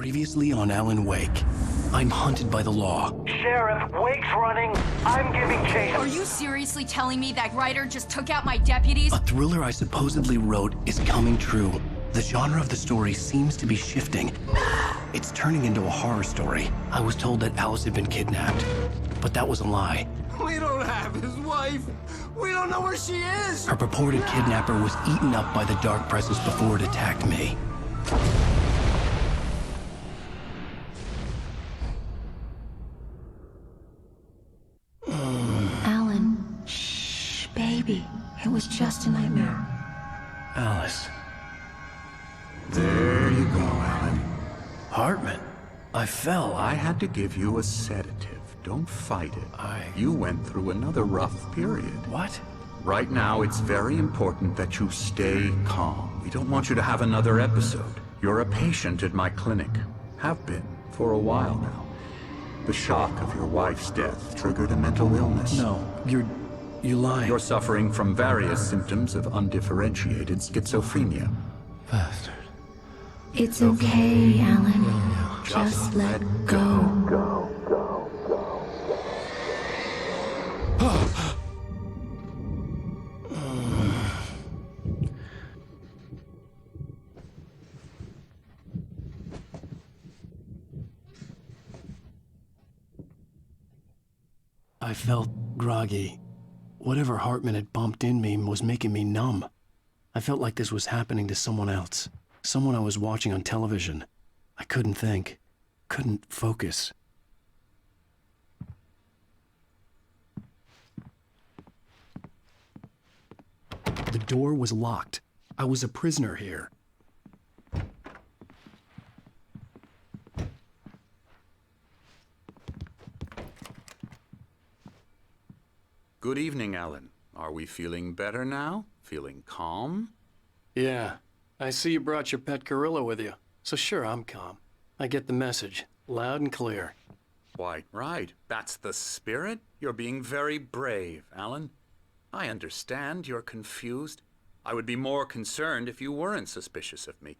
Previously on Alan Wake, I'm hunted by the law. Sheriff, Wake's running. I'm giving chase. Are you seriously telling me that writer just took out my deputies? A thriller I supposedly wrote is coming true. The genre of the story seems to be shifting. It's turning into a horror story. I was told that Alice had been kidnapped, but that was a lie. We don't have his wife. We don't know where she is. Her purported kidnapper was eaten up by the dark presence before it attacked me. Alan, shh, baby. It was just a nightmare. Alice. There you go, Alan. Hartman. I fell. I had to give you a sedative. Don't fight it. You went through another rough period. What? Right now, it's very important that you stay calm. We don't want you to have another episode. You're a patient at my clinic. Have been for a while now. The shock of your wife's death triggered a mental illness. No, you're lying. You're suffering from various symptoms of undifferentiated schizophrenia. Bastard. It's okay, Alan. Just let go. I felt groggy. Whatever Hartman had bumped in me was making me numb. I felt like this was happening to someone else. Someone I was watching on television. I couldn't think. Couldn't focus. The door was locked. I was a prisoner here. Good evening, Alan. Are we feeling better now? Feeling calm? Yeah. I see you brought your pet gorilla with you. So sure, I'm calm. I get the message. Loud and clear. Quite right. That's the spirit. You're being very brave, Alan. I understand you're confused. I would be more concerned if you weren't suspicious of me.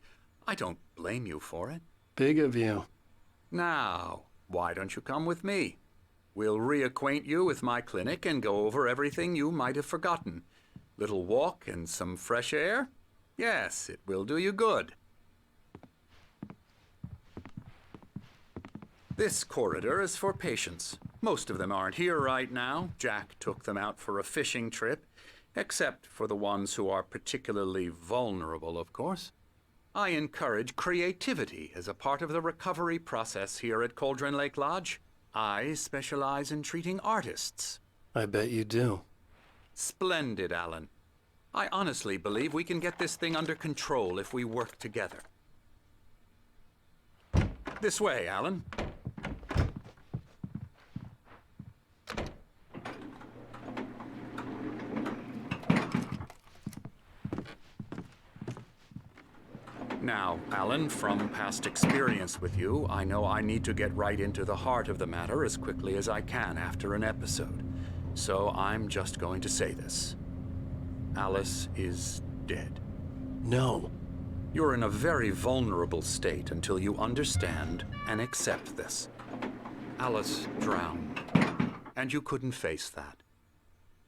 I don't blame you for it. Big of you. Now, why don't you come with me? We'll reacquaint you with my clinic and go over everything you might have forgotten. Little walk and some fresh air? Yes, it will do you good. This corridor is for patients. Most of them aren't here right now. Jack took them out for a fishing trip, except for the ones who are particularly vulnerable, of course. I encourage creativity as a part of the recovery process here at Cauldron Lake Lodge. I specialize in treating artists. I bet you do. Splendid, Alan. I honestly believe we can get this thing under control if we work together. This way, Alan. Now, Alan, from past experience with you, I know I need to get right into the heart of the matter as quickly as I can after an episode. So I'm just going to say this. Alice is dead. No. You're in a very vulnerable state until you understand and accept this. Alice drowned, and you couldn't face that.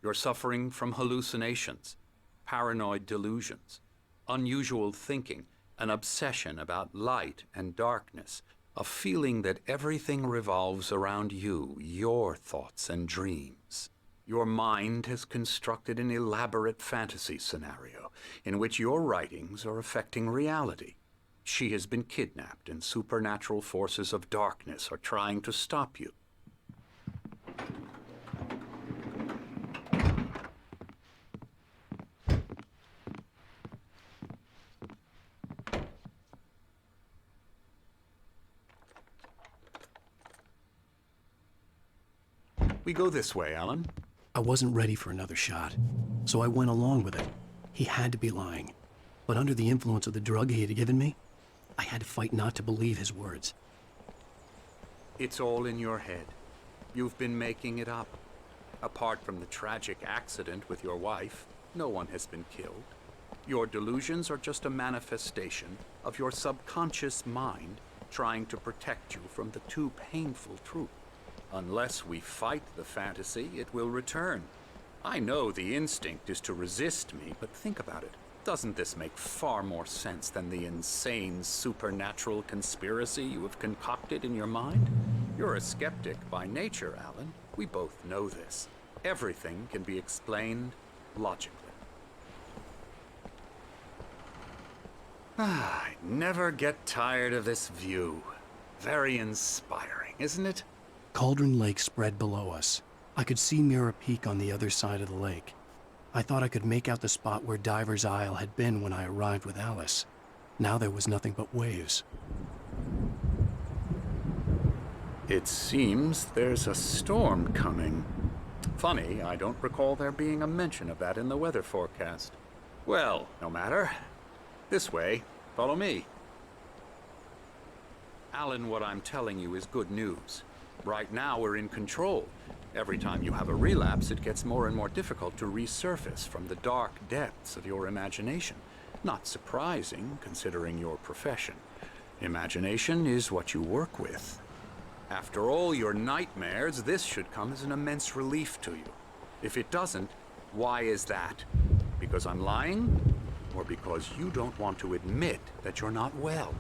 You're suffering from hallucinations, paranoid delusions, unusual thinking, an obsession about light and darkness, a feeling that everything revolves around you, your thoughts and dreams. Your mind has constructed an elaborate fantasy scenario in which your writings are affecting reality. She has been kidnapped and supernatural forces of darkness are trying to stop you. We go this way, Alan. I wasn't ready for another shot, so I went along with it. He had to be lying. But under the influence of the drug he had given me, I had to fight not to believe his words. It's all in your head. You've been making it up. Apart from the tragic accident with your wife, no one has been killed. Your delusions are just a manifestation of your subconscious mind trying to protect you from the too painful truth. Unless we fight the fantasy, it will return. I know the instinct is to resist me, but think about it. Doesn't this make far more sense than the insane supernatural conspiracy you have concocted in your mind? You're a skeptic by nature, Alan. We both know this. Everything can be explained logically. I never get tired of this view. Very inspiring, isn't it? Cauldron Lake spread below us. I could see Mirror Peak on the other side of the lake. I thought I could make out the spot where Diver's Isle had been when I arrived with Alice. Now there was nothing but waves. It seems there's a storm coming. Funny, I don't recall there being a mention of that in the weather forecast. Well, no matter. This way. Follow me. Alan, what I'm telling you is good news. Right now, we're in control. Every time you have a relapse, it gets more and more difficult to resurface from the dark depths of your imagination. Not surprising, considering your profession. Imagination is what you work with. After all your nightmares, this should come as an immense relief to you. If it doesn't, why is that? Because I'm lying? Or because you don't want to admit that you're not well?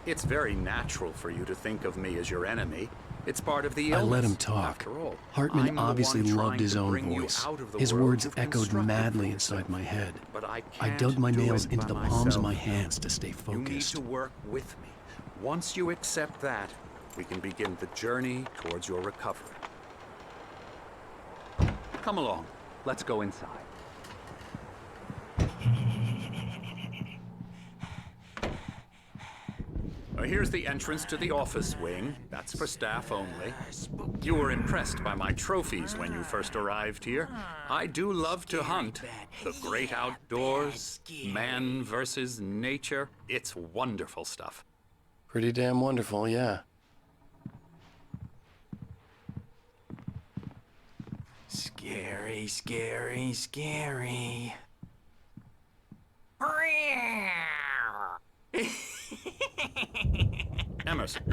It's very natural for you to think of me as your enemy. It's part of the illness. I let him talk. After all, Hartman obviously loved his own voice. His words echoed madly inside my head. But I dug my nails into the palms of my hands to stay You need focused. to work with me. Once you accept that, we can begin the journey towards your recovery. Come along. Let's go inside. Here's the entrance to the office wing. That's for staff only. You were impressed by my trophies when you first arrived here. I do love to hunt. The great outdoors, man versus nature. It's wonderful stuff. Pretty damn wonderful, yeah. Scary, scary, scary. Emerson.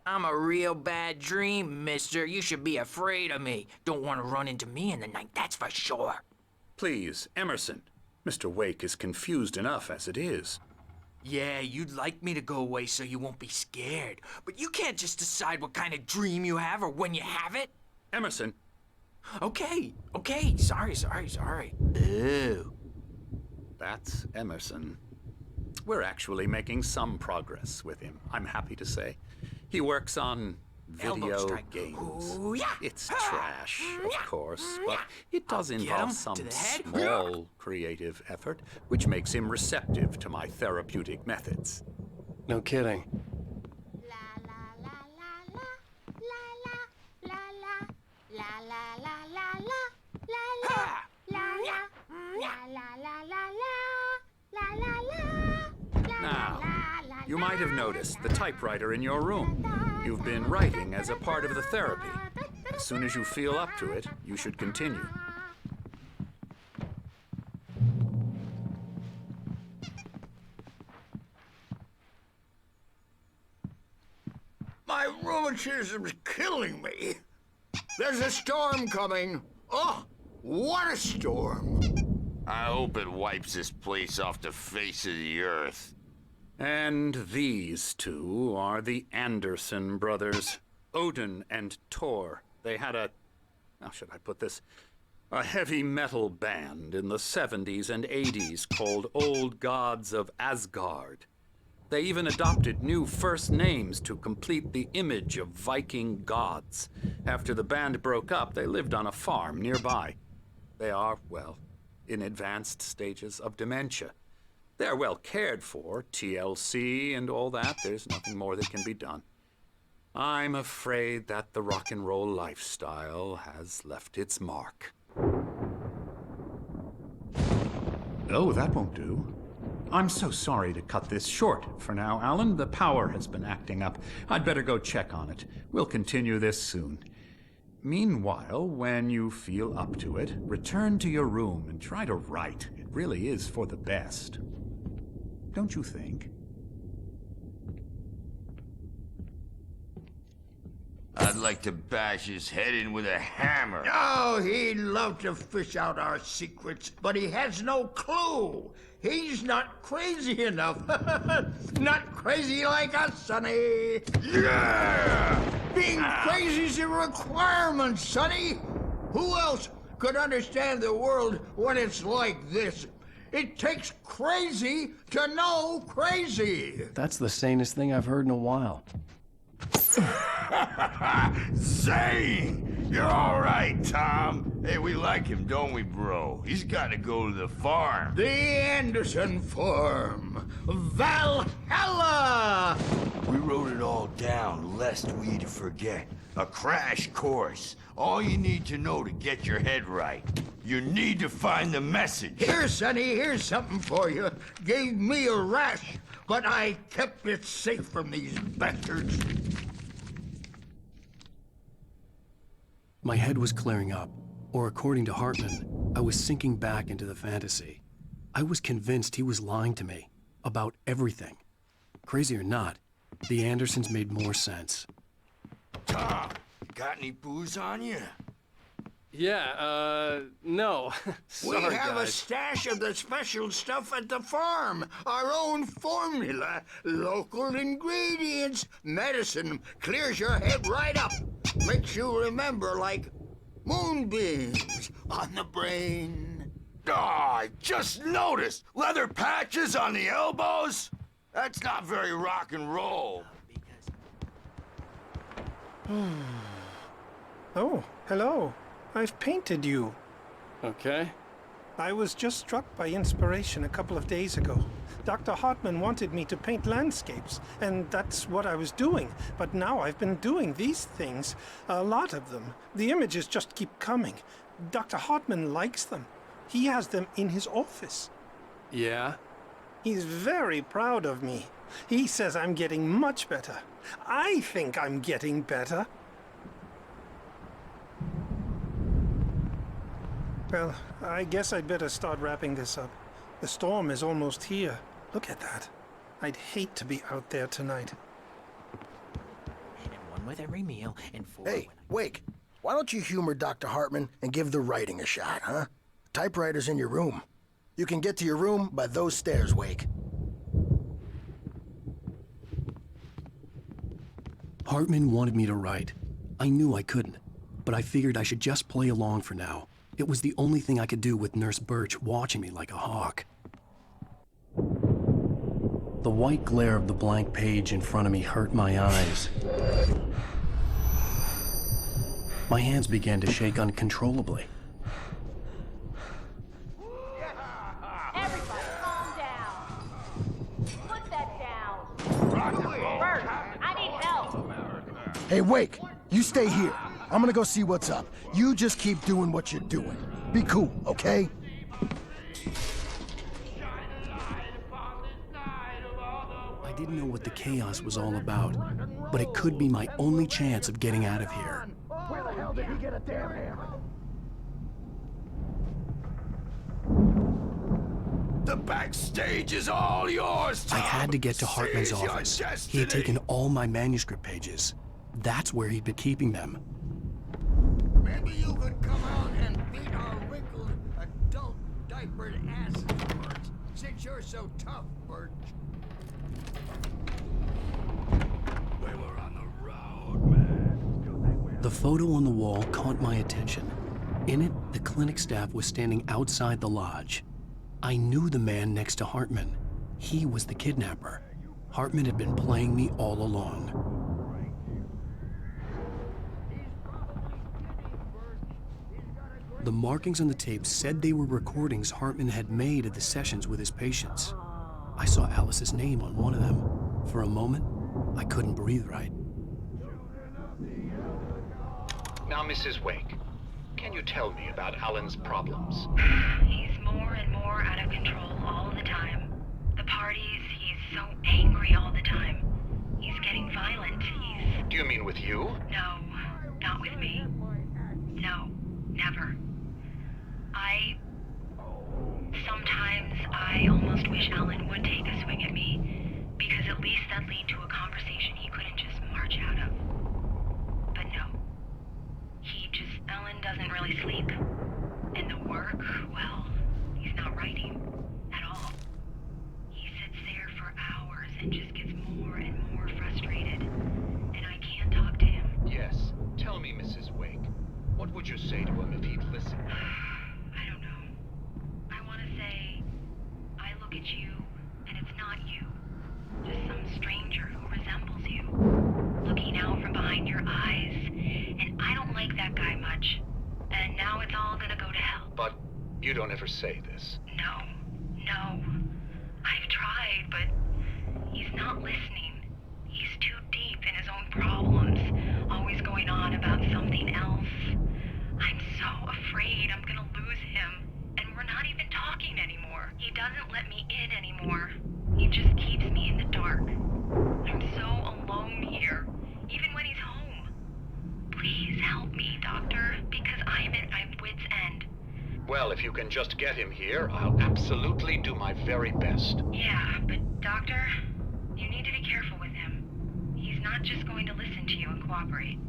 I'm a real bad dream, mister. You should be afraid of me. Don't want to run into me in the night, that's for sure. Please, Emerson. Mr. Wake is confused enough as it is. Yeah, you'd like me to go away so you won't be scared. But you can't just decide what kind of dream you have or when you have it. Emerson. Okay. Sorry. Ew. That's Emerson. We're actually making some progress with him, I'm happy to say. He works on Elbow video strike. games. Ooh, yeah. It's trash, of course, but it does I'll get involve him some to the head. small creative effort, which makes him receptive to my therapeutic methods. No kidding. Now, you might have noticed the typewriter in your room. You've been writing as a part of the therapy. As soon as you feel up to it, you should continue. My rheumatism's killing me. There's a storm coming. Oh, what a storm. I hope it wipes this place off the face of the earth. And these two are the Anderson brothers, Odin and Tor. They had how should I put this? A heavy metal band in the 70s and 80s called Old Gods of Asgard. They even adopted new first names to complete the image of Viking gods. After the band broke up, they lived on a farm nearby. They are, well, in advanced stages of dementia. They're well cared for, TLC and all that. There's nothing more that can be done. I'm afraid that the rock and roll lifestyle has left its mark. Oh, that won't do. I'm so sorry to cut this short for now, Alan. The power has been acting up. I'd better go check on it. We'll continue this soon. Meanwhile, when you feel up to it, return to your room and try to write. It really is for the best. Don't you think? I'd like to bash his head in with a hammer. Oh, he'd love to fish out our secrets, but he has no clue. He's not crazy enough. Not crazy like us, Sonny. Yeah! Being crazy's a requirement, Sonny. Who else could understand the world when it's like this? It takes crazy to know crazy. That's the sanest thing I've heard in a while. Zane! You're all right, Tom. Hey, we like him, don't we, bro? He's got to go to the farm. The Anderson Farm. Valhalla! We wrote it all down, lest we forget. A crash course. All you need to know to get your head right. You need to find the message. Here, Sonny, here's something for you. Gave me a rash, but I kept it safe from these bastards. My head was clearing up, or according to Hartman, I was sinking back into the fantasy. I was convinced he was lying to me about everything. Crazy or not, the Andersons made more sense. Tom, got any booze on you? Yeah, no. We have a stash of the special stuff at the farm. Our own formula, local ingredients. Medicine clears your head right up. Makes you remember like moonbeams on the brain. Oh, I just noticed. Leather patches on the elbows? That's not very rock and roll. Oh, hello. I've painted you. Okay. I was just struck by inspiration a couple of days ago. Dr. Hartman wanted me to paint landscapes, and that's what I was doing. But now I've been doing these things, a lot of them. The images just keep coming. Dr. Hartman likes them. He has them in his office. Yeah? He's very proud of me. He says I'm getting much better. I think I'm getting better. Well, I guess I'd better start wrapping this up. The storm is almost here. Look at that. I'd hate to be out there tonight. And one with every meal, and 4 Hey, Wake, why don't you humor Dr. Hartman and give the writing a shot, huh? Typewriter's in your room. You can get to your room by those stairs, Wake. Hartman wanted me to write. I knew I couldn't, but I figured I should just play along for now. It was the only thing I could do with Nurse Birch watching me like a hawk. The white glare of the blank page in front of me hurt my eyes. My hands began to shake uncontrollably. Everybody, calm down. Put that down. Bert, I need help. Hey, Wake, you stay here. I'm gonna go see what's up. You just keep doing what you're doing. Be cool, okay? I didn't know what the chaos was all about, but it could be my only chance of getting out of here. Where the hell did he get a damn hammer? The backstage is all yours, Tom. I had to get to Hartman's Seize your office. He had destiny. taken all my manuscript pages. That's where he'd been keeping them. Maybe you could come out and beat our wrinkled, adult, diapered asses, Bert. Since you're so tough, Bert. We were on the road, man. The photo on the wall caught my attention. In it, the clinic staff was standing outside the lodge. I knew the man next to Hartman. He was the kidnapper. Hartman had been playing me all along. The markings on the tape said they were recordings Hartman had made of the sessions with his patients. I saw Alice's name on one of them. For a moment, I couldn't breathe right. Now, Mrs. Wake, can you tell me about Alan's problems? He's more and more out of control all the time. The parties, he's so angry all the time. He's getting violent. Do you mean with you? No, not with me. Sometimes I almost wish Alan would take a swing at me, because at least that'd lead to a conversation he couldn't just march out of. But no. Alan doesn't really sleep. And the work, well, he's not writing at all. He sits there for hours and just gets more and more frustrated. And I can't talk to him. Yes. Tell me, Mrs. Wake. What would you say to him if he'd listen? I don't know. I want to say, I look at you, and it's not you. Just some stranger who resembles you. Looking out from behind your eyes. And I don't like that guy much. And now it's all gonna go to hell. But you don't ever say this. No. I've tried, but he's not listening. He's too deep in his own problems, always going on about something else. I'm so afraid I'm gonna lose him. And we're not even talking anymore. He doesn't let me in anymore. He just keeps me in the dark. I'm so alone here, even when he's home. Please help me, Doctor, because I'm at my wit's end. Well, if you can just get him here, I'll absolutely do my very best. Yeah, but Doctor, you need to be careful with him. He's not just going to listen to you and cooperate.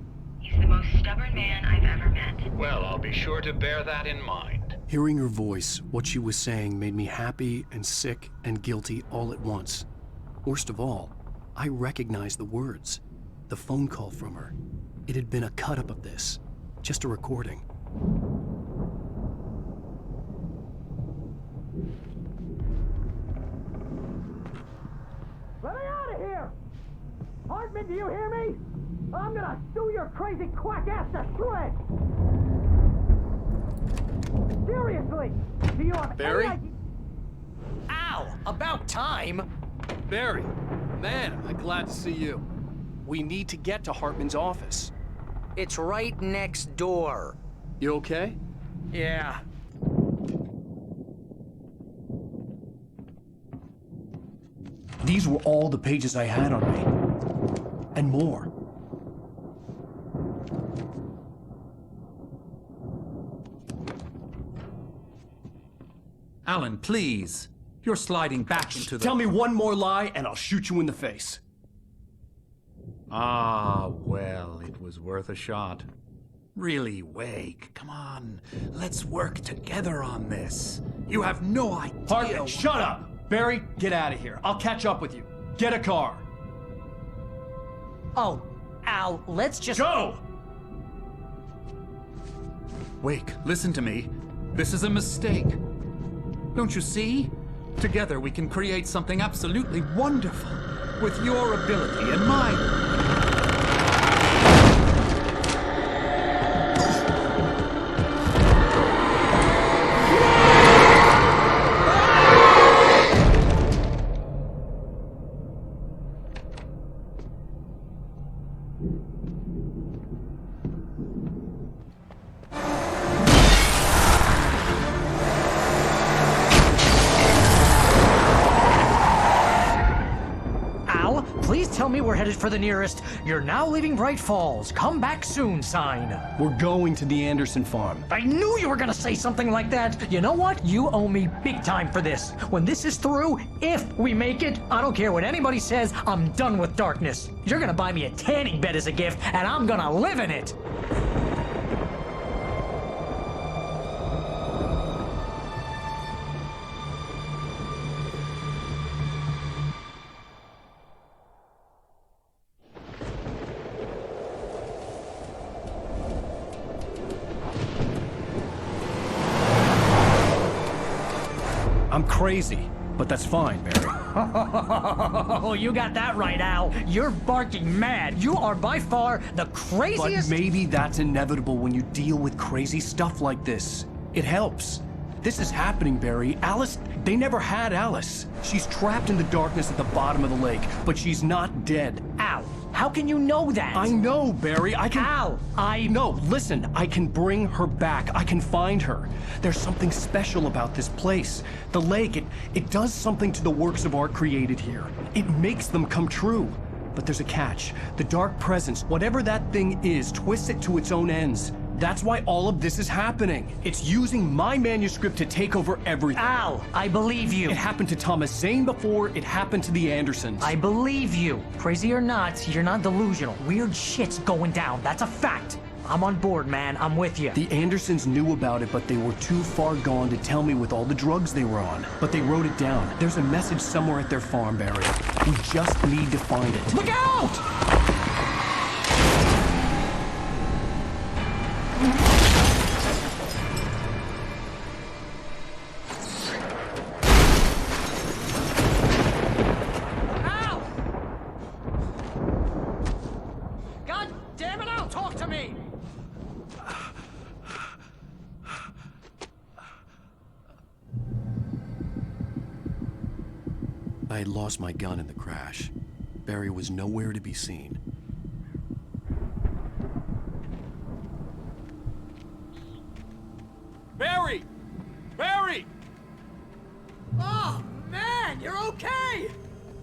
He's the most stubborn man I've ever met. Well, I'll be sure to bear that in mind. Hearing her voice, what she was saying made me happy and sick and guilty all at once. Worst of all, I recognized the words. The phone call from her. It had been a cut-up of this. Just a recording. Let me out of here! Hartman, do you hear me? I'm gonna sue your crazy quack ass to shreds! Seriously! Do you have Barry? any idea? Ow! About time! Barry, man, I'm glad to see you. We need to get to Hartman's office. It's right next door. You okay? Yeah. These were all the pages I had on me. And more. Alan, please. You're sliding back into the... Tell me one more lie and I'll shoot you in the face. Ah, well, it was worth a shot. Really, Wake, come on. Let's work together on this. You have no idea... Hartman, shut up! Barry, get out of here. I'll catch up with you. Get a car. Oh, Al, let's just... Go! Wake, listen to me. This is a mistake. Don't you see? Together we can create something absolutely wonderful. With your ability and mine. Tell me we're headed for the nearest "You're now leaving Bright Falls. Come back soon" sign. We're going to the Anderson farm. I knew you were gonna say something like that. You know what? You owe me big time for this. When this is through, if we make it, I don't care what anybody says, I'm done with darkness. You're gonna buy me a tanning bed as a gift, and I'm gonna live in it. I'm crazy, but that's fine, Barry. Oh, you got that right, Al. You're barking mad. You are by far the craziest... But maybe that's inevitable when you deal with crazy stuff like this. It helps. This is happening, Barry. Alice, they never had Alice. She's trapped in the darkness at the bottom of the lake, but she's not dead. Al, how can you know that? I know, Barry. I can... Al, No, listen. I can bring her back. I can find her. There's something special about this place. The lake, it does something to the works of art created here. It makes them come true. But there's a catch. The dark presence, whatever that thing is, twists it to its own ends. That's why all of this is happening. It's using my manuscript to take over everything. Al, I believe you. It happened to Thomas Zane before it happened to the Andersons. I believe you. Crazy or not, you're not delusional. Weird shit's going down. That's a fact. I'm on board, man. I'm with you. The Andersons knew about it, but they were too far gone to tell me with all the drugs they were on. But they wrote it down. There's a message somewhere at their farm, Barry. We just need to find it. Look out! I had lost my gun in the crash. Barry was nowhere to be seen. Barry! Barry! Oh, man, you're okay!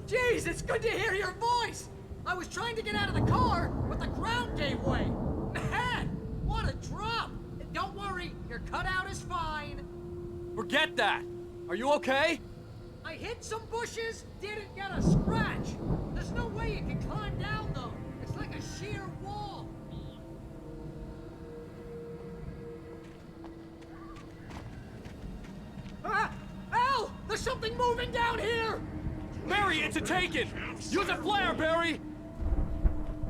Jeez, it's good to hear your voice! I was trying to get out of the car, but the ground gave way. Man, what a drop! And don't worry, your cutout is fine. Forget that! Are you okay? I hit some bushes, didn't get a scratch. There's no way you can climb down, though. It's like a sheer wall. Ah! Al! There's something moving down here! Barry, it's a taken! Use a flare, Barry!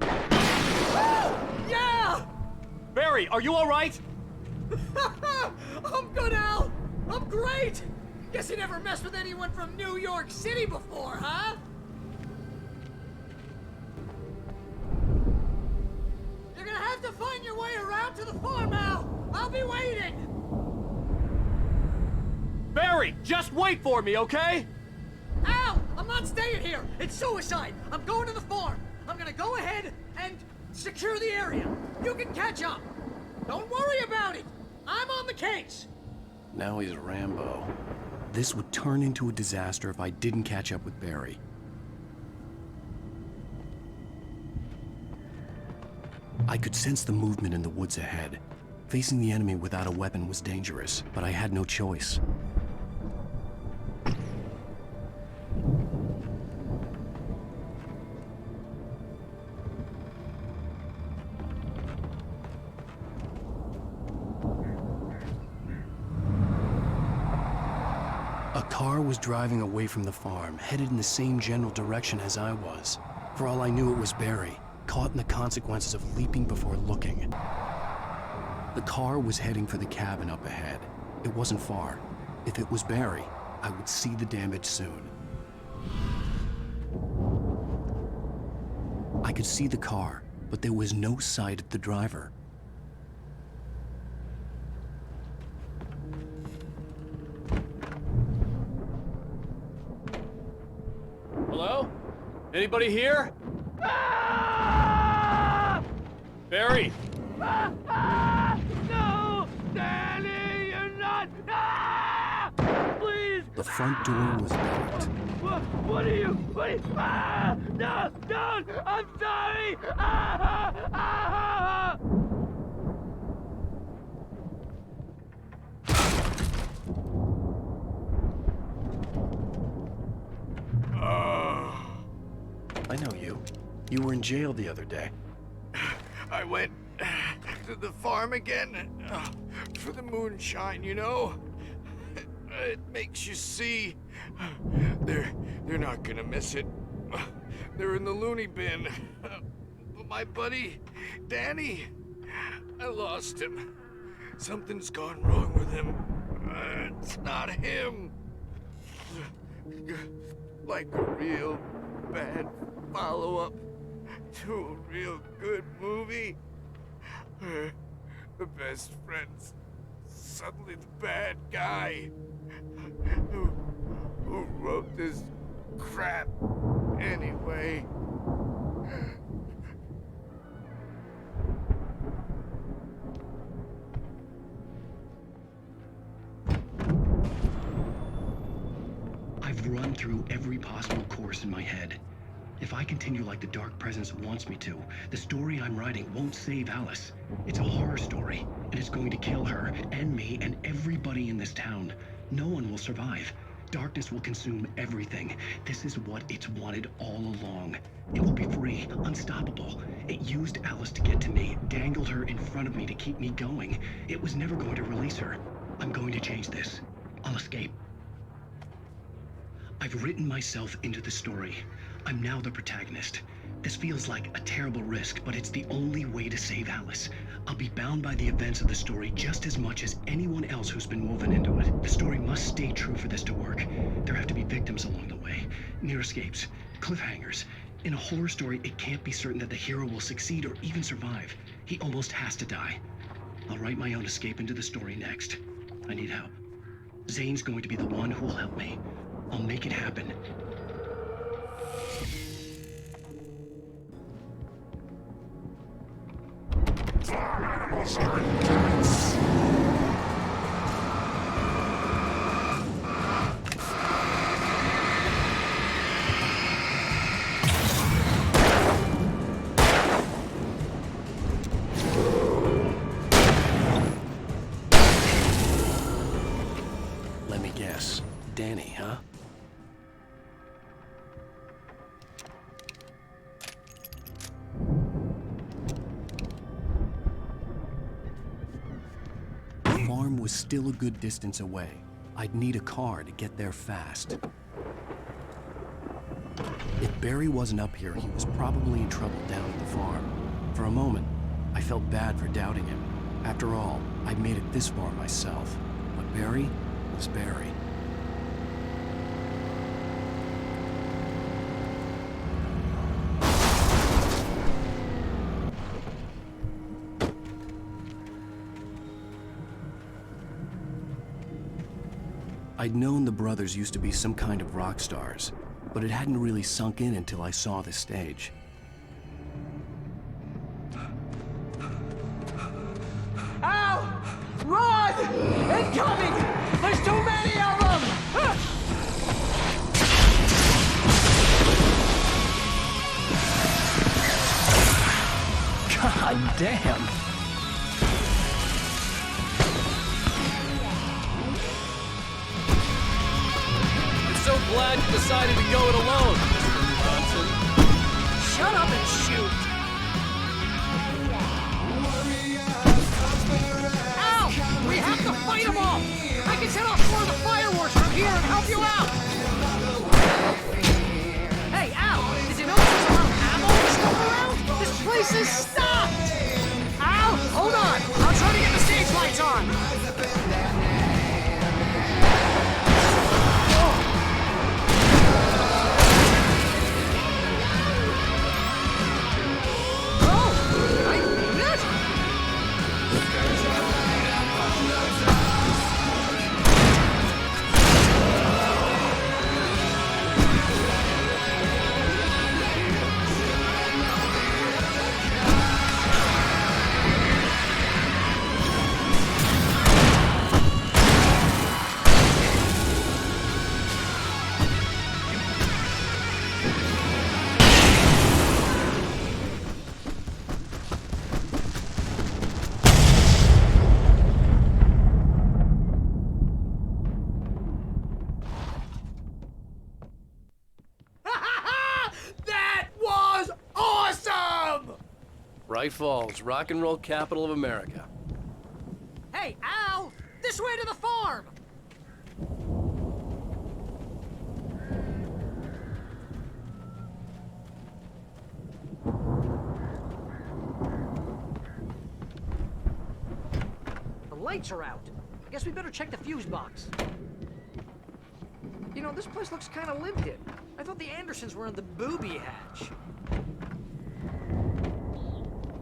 Oh! Yeah! Barry, are you alright? I'm good, Al! I'm great! Guess you never messed with anyone from New York City before, huh? You're gonna have to find your way around to the farm, Al! I'll be waiting! Barry, just wait for me, okay? Al! I'm not staying here! It's suicide! I'm going to the farm! I'm gonna go ahead and secure the area! You can catch up! Don't worry about it! I'm on the case! Now he's Rambo. This would turn into a disaster if I didn't catch up with Barry. I could sense the movement in the woods ahead. Facing the enemy without a weapon was dangerous, but I had no choice. A car was driving away from the farm, headed in the same general direction as I was. For all I knew, it was Barry, caught in the consequences of leaping before looking. The car was heading for the cabin up ahead. It wasn't far. If it was Barry, I would see the damage soon. I could see the car, but there was no sight of the driver. Hello? Anybody here? Ah! Barry! No! Danny, you're not! Ah! Please! The front door was locked. What are you? Ah! No! Don't! I'm sorry! Ah! Ah! I know you. You were in jail the other day. I went to the farm again for the moonshine, you know? It makes you see. They're not gonna miss it. They're in the loony bin. But my buddy, Danny, I lost him. Something's gone wrong with him. It's not him. Like a real bad follow-up to a real good movie. The best friend's suddenly the bad guy. Who wrote this crap anyway? I've run through every possible course in my head. If I continue like the Dark Presence wants me to, the story I'm writing won't save Alice. It's a horror story, and it's going to kill her, and me, and everybody in this town. No one will survive. Darkness will consume everything. This is what it's wanted all along. It will be free, unstoppable. It used Alice to get to me, dangled her in front of me to keep me going. It was never going to release her. I'm going to change this. I'll escape. I've written myself into the story. I'm now the protagonist. This feels like a terrible risk, but it's the only way to save Alice. I'll be bound by the events of the story just as much as anyone else who's been woven into it. The story must stay true for this to work. There have to be victims along the way, near escapes, cliffhangers. In a horror story, it can't be certain that the hero will succeed or even survive. He almost has to die. I'll write my own escape into the story next. I need help. Zane's going to be the one who will help me. I'll make it happen. Let me guess. Danny, huh? The farm was still a good distance away. I'd need a car to get there fast. If Barry wasn't up here, he was probably in trouble down at the farm. For a moment, I felt bad for doubting him. After all, I'd made it this far myself. But Barry was Barry. I'd known the brothers used to be some kind of rock stars, but it hadn't really sunk in until I saw the stage. Ow! Run! Incoming! There's too many of them! God damn! So glad you decided to go it alone, Mr. Johnson. Shut up and shoot! Ow! We have to fight them all! I can set off more of the fireworks from here and help you out! Hey, Al! Did you notice there's a lot of ammo stuff around? This place is stocked! Al! Hold on! I'll try to get the stage lights on! Bright Falls, rock and roll capital of America. Hey, Al! This way to the farm! The lights are out. I guess we better check the fuse box. You know, this place looks kind of lived in. I thought the Andersons were in the booby hatch.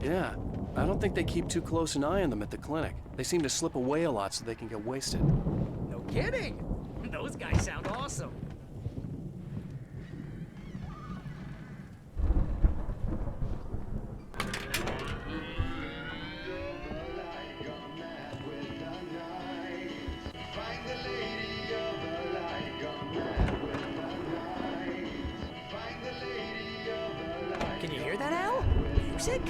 Yeah, I don't think they keep too close an eye on them at the clinic. They seem to slip away a lot so they can get wasted. No kidding! Those guys sound awesome. Can you hear that, Al? Music?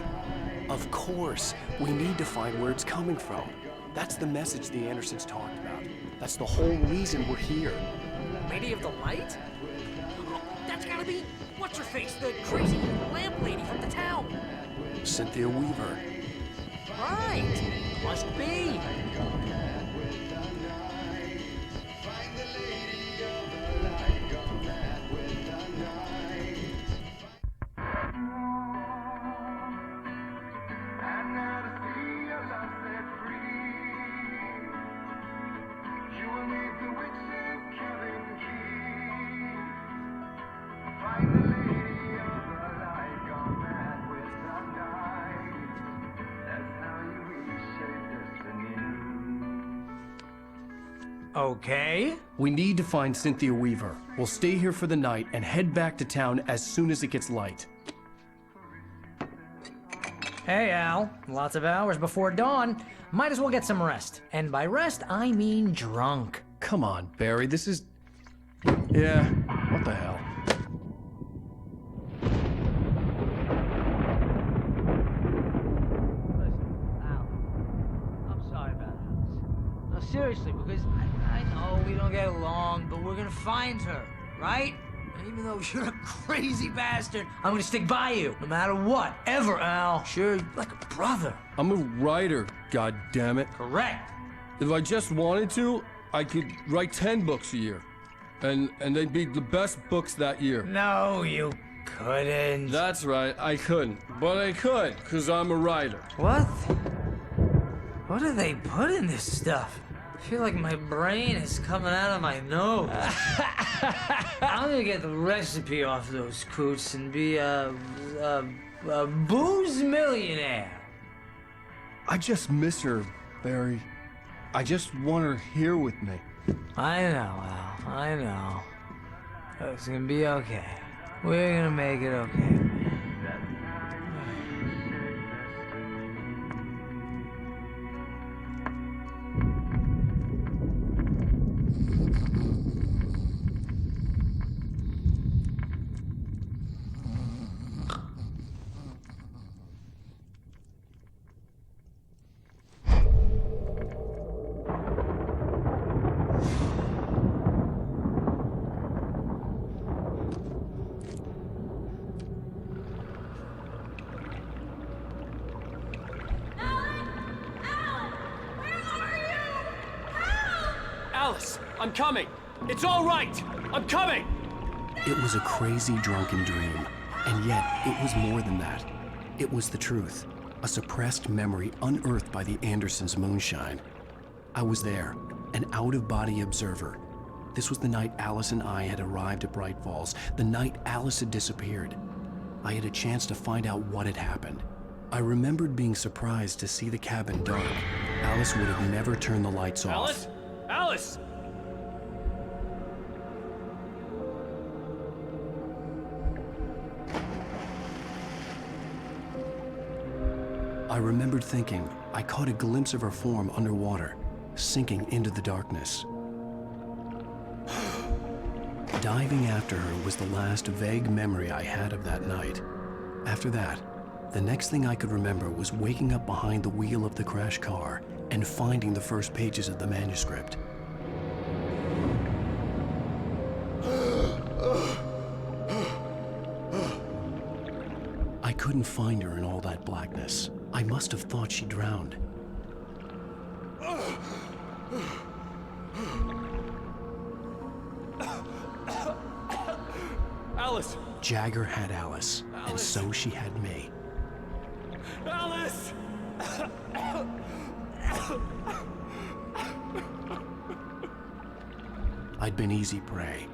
Of course. We need to find where it's coming from. That's the message the Andersons talked about. That's the whole reason we're here. Lady of the Light? Oh, that's gotta be... What's-her-face? The crazy lamp lady from the town. Cynthia Weaver. Right. Must be. Okay. We need to find Cynthia Weaver. We'll stay here for the night and head back to town as soon as it gets light. Hey, Al. Lots of hours before dawn. Might as well get some rest. And by rest, I mean drunk. Come on, Barry, this is... Yeah, what the hell? Seriously, because I know we don't get along, but we're gonna find her, right? And even though you're a crazy bastard, I'm gonna stick by you, no matter what, ever, Al. Sure, like a brother. I'm a writer, goddammit. Correct. If I just wanted to, I could write 10 books a year. And they'd be the best books that year. No, you couldn't. That's right, I couldn't. But I could, because I'm a writer. What? What do they put in this stuff? I feel like my brain is coming out of my nose. I'm gonna get the recipe off those coots and be a booze millionaire. I just miss her, Barry. I just want her here with me. I know, Al. I know. It's gonna be okay. We're gonna make it okay. Alice, I'm coming. It's all right. I'm coming. It was a crazy drunken dream, and yet it was more than that. It was the truth, a suppressed memory unearthed by the Andersons' moonshine. I was there, an out-of-body observer. This was the night Alice and I had arrived at Bright Falls, the night Alice had disappeared. I had a chance to find out what had happened. I remembered being surprised to see the cabin dark. Alice would have never turned the lights off. Alice? Alice! I remembered thinking I caught a glimpse of her form underwater, sinking into the darkness. Diving after her was the last vague memory I had of that night. After that, the next thing I could remember was waking up behind the wheel of the crashed car and finding the first pages of the manuscript. I couldn't find her in all that blackness. I must have thought she drowned. Alice! Jagger had Alice, and so she had me. Alice! I'd been easy prey.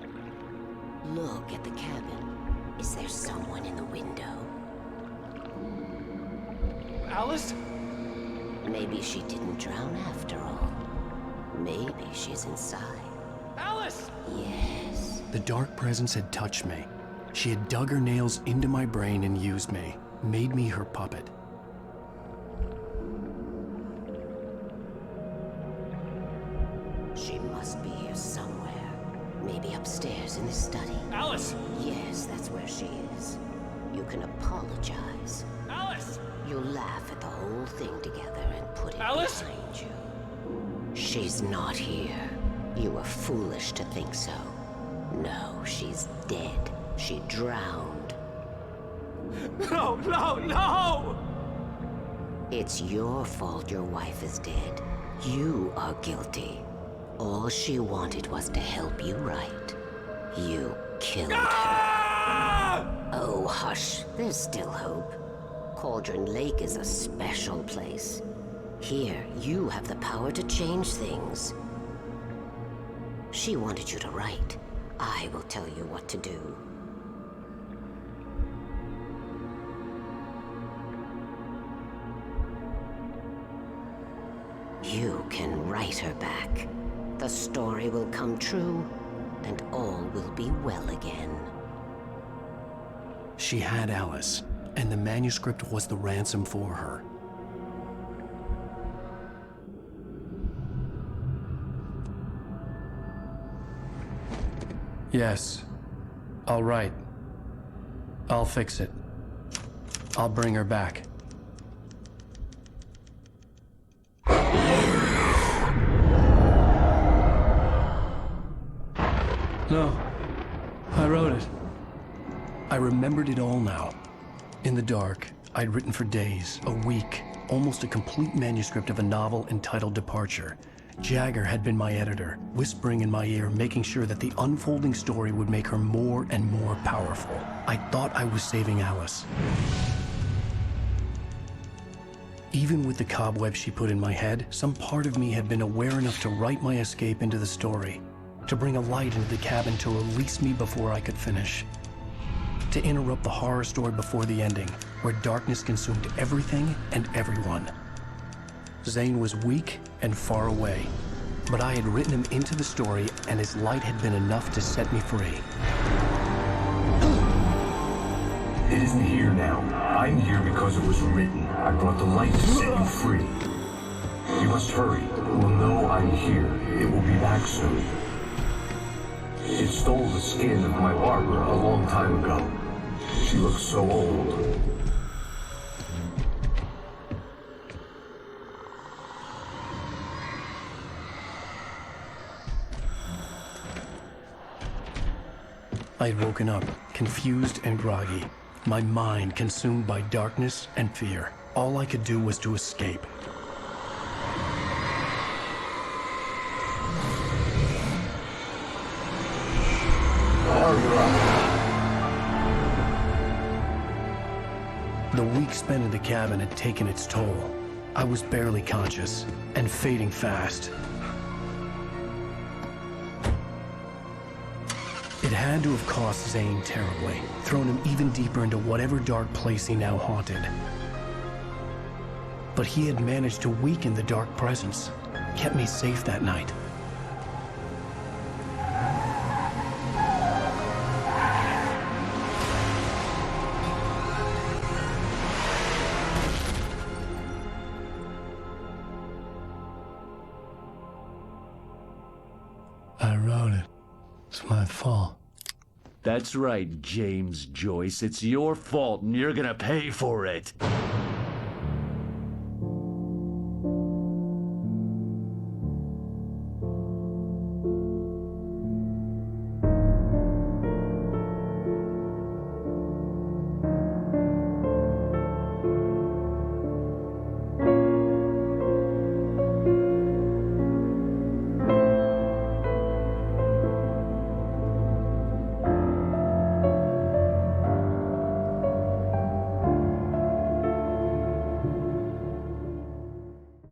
Look at the cabin. Is there someone in the window? Alice? Maybe she didn't drown after all. Maybe she's inside. Alice! Yes. The dark presence had touched me. She had dug her nails into my brain and used me, made me her puppet. She must be here somewhere. Maybe upstairs in the study. Alice! Yes, that's where she is. you can apologize. Alice! You laugh at the whole thing together and put it Alice? behind you. She's not here. You were foolish to think so. No, she's dead. She drowned. No, no, no! It's your fault your wife is dead. You are guilty. All she wanted was to help you right. You killed her. Oh, hush. There's still hope. Cauldron Lake is a special place. Here, you have the power to change things. She wanted you to write. I will tell you what to do. You can write her back. The story will come true, and all will be well again. She had Alice, and the manuscript was the ransom for her. Yes. All right. I'll fix it. I'll bring her back. No. I wrote it. I remembered it all now. In the dark, I'd written for days, a week, almost a complete manuscript of a novel entitled Departure. Jagger had been my editor, whispering in my ear, making sure that the unfolding story would make her more and more powerful. I thought I was saving Alice. Even with the cobweb she put in my head, some part of me had been aware enough to write my escape into the story, to bring a light into the cabin to release me before I could finish, to interrupt the horror story before the ending, where darkness consumed everything and everyone. Zane was weak and far away, but I had written him into the story, and his light had been enough to set me free. It isn't here now. I'm here because it was written. I brought the light to set you free. You must hurry. We'll know I'm here. It will be back soon. It stole the skin of my Barbara a long time ago. She looks so old. I had woken up, confused and groggy, my mind consumed by darkness and fear. All I could do was to escape. The week spent in the cabin had taken its toll. I was barely conscious, and fading fast. It had to have cost Zane terribly, thrown him even deeper into whatever dark place he now haunted. But he had managed to weaken the dark presence, kept me safe that night. I wrote it. It's my fault. That's right, James Joyce. It's your fault, and you're gonna pay for it.